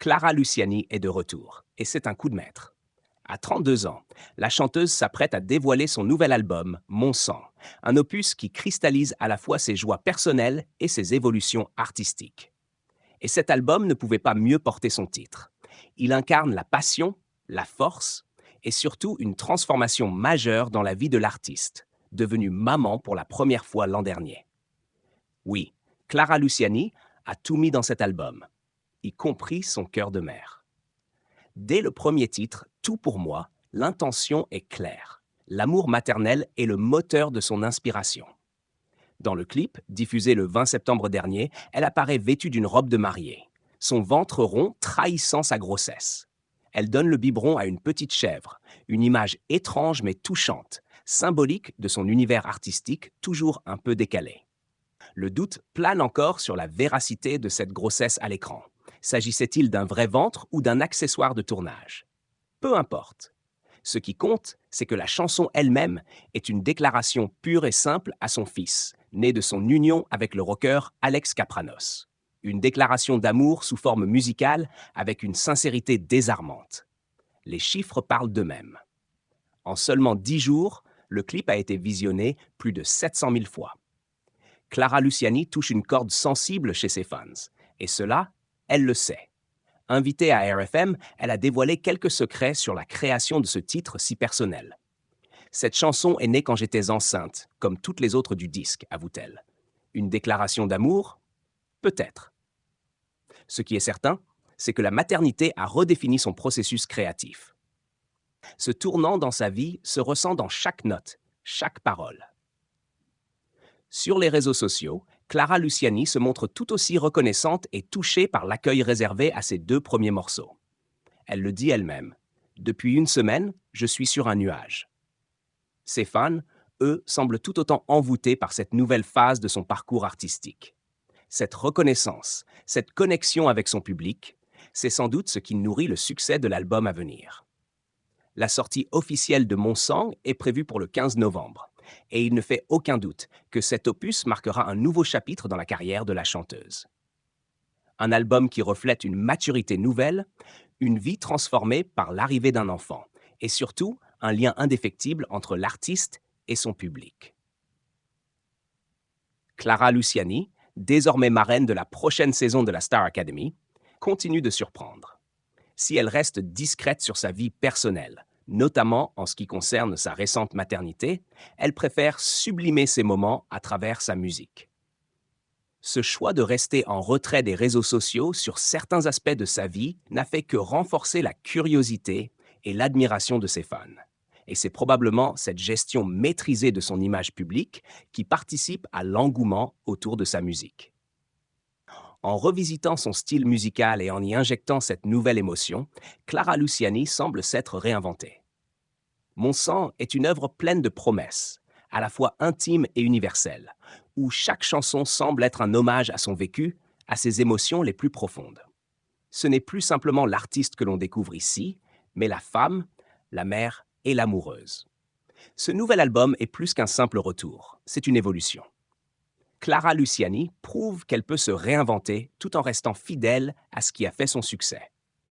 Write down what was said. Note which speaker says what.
Speaker 1: Clara Luciani est de retour, et c'est un coup de maître. À 32 ans, la chanteuse s'apprête à dévoiler son nouvel album, Mon sang, un opus qui cristallise à la fois ses joies personnelles et ses évolutions artistiques. Et cet album ne pouvait pas mieux porter son titre. Il incarne la passion, la force et surtout une transformation majeure dans la vie de l'artiste, devenue maman pour la première fois l'an dernier. Oui, Clara Luciani a tout mis dans cet album, y compris son cœur de mère. Dès le premier titre, Tout pour moi, l'intention est claire. L'amour maternel est le moteur de son inspiration. Dans le clip, diffusé le 20 septembre dernier, elle apparaît vêtue d'une robe de mariée, son ventre rond trahissant sa grossesse. Elle donne le biberon à une petite chèvre, une image étrange mais touchante, symbolique de son univers artistique toujours un peu décalé. Le doute plane encore sur la véracité de cette grossesse à l'écran. S'agissait-il d'un vrai ventre ou d'un accessoire de tournage? Peu importe. Ce qui compte, c'est que la chanson elle-même est une déclaration pure et simple à son fils, né de son union avec le rocker Alex Kapranos. Une déclaration d'amour sous forme musicale avec une sincérité désarmante. Les chiffres parlent d'eux-mêmes. En seulement 10 jours, le clip a été visionné plus de 700 000 fois. Clara Luciani touche une corde sensible chez ses fans, et cela, elle le sait. Invitée à RFM, elle a dévoilé quelques secrets sur la création de ce titre si personnel. Cette chanson est née quand j'étais enceinte, comme toutes les autres du disque, avoue-t-elle. Une déclaration d'amour? Peut-être. Ce qui est certain, c'est que la maternité a redéfini son processus créatif. Ce tournant dans sa vie se ressent dans chaque note, chaque parole. Sur les réseaux sociaux, Clara Luciani se montre tout aussi reconnaissante et touchée par l'accueil réservé à ses 2 premiers morceaux. Elle le dit elle-même. « Depuis une semaine, je suis sur un nuage. » Ses fans, eux, semblent tout autant envoûtés par cette nouvelle phase de son parcours artistique. Cette reconnaissance, cette connexion avec son public, c'est sans doute ce qui nourrit le succès de l'album à venir. La sortie officielle de Mon sang est prévue pour le 15 novembre. Et il ne fait aucun doute que cet opus marquera un nouveau chapitre dans la carrière de la chanteuse. Un album qui reflète une maturité nouvelle, une vie transformée par l'arrivée d'un enfant, et surtout un lien indéfectible entre l'artiste et son public. Clara Luciani, désormais marraine de la prochaine saison de la Star Academy, continue de surprendre. Si elle reste discrète sur sa vie personnelle, notamment en ce qui concerne sa récente maternité, elle préfère sublimer ces moments à travers sa musique. Ce choix de rester en retrait des réseaux sociaux sur certains aspects de sa vie n'a fait que renforcer la curiosité et l'admiration de ses fans. Et c'est probablement cette gestion maîtrisée de son image publique qui participe à l'engouement autour de sa musique. En revisitant son style musical et en y injectant cette nouvelle émotion, Clara Luciani semble s'être réinventée. Mon sang est une œuvre pleine de promesses, à la fois intime et universelle, où chaque chanson semble être un hommage à son vécu, à ses émotions les plus profondes. Ce n'est plus simplement l'artiste que l'on découvre ici, mais la femme, la mère et l'amoureuse. Ce nouvel album est plus qu'un simple retour, c'est une évolution. Clara Luciani prouve qu'elle peut se réinventer tout en restant fidèle à ce qui a fait son succès.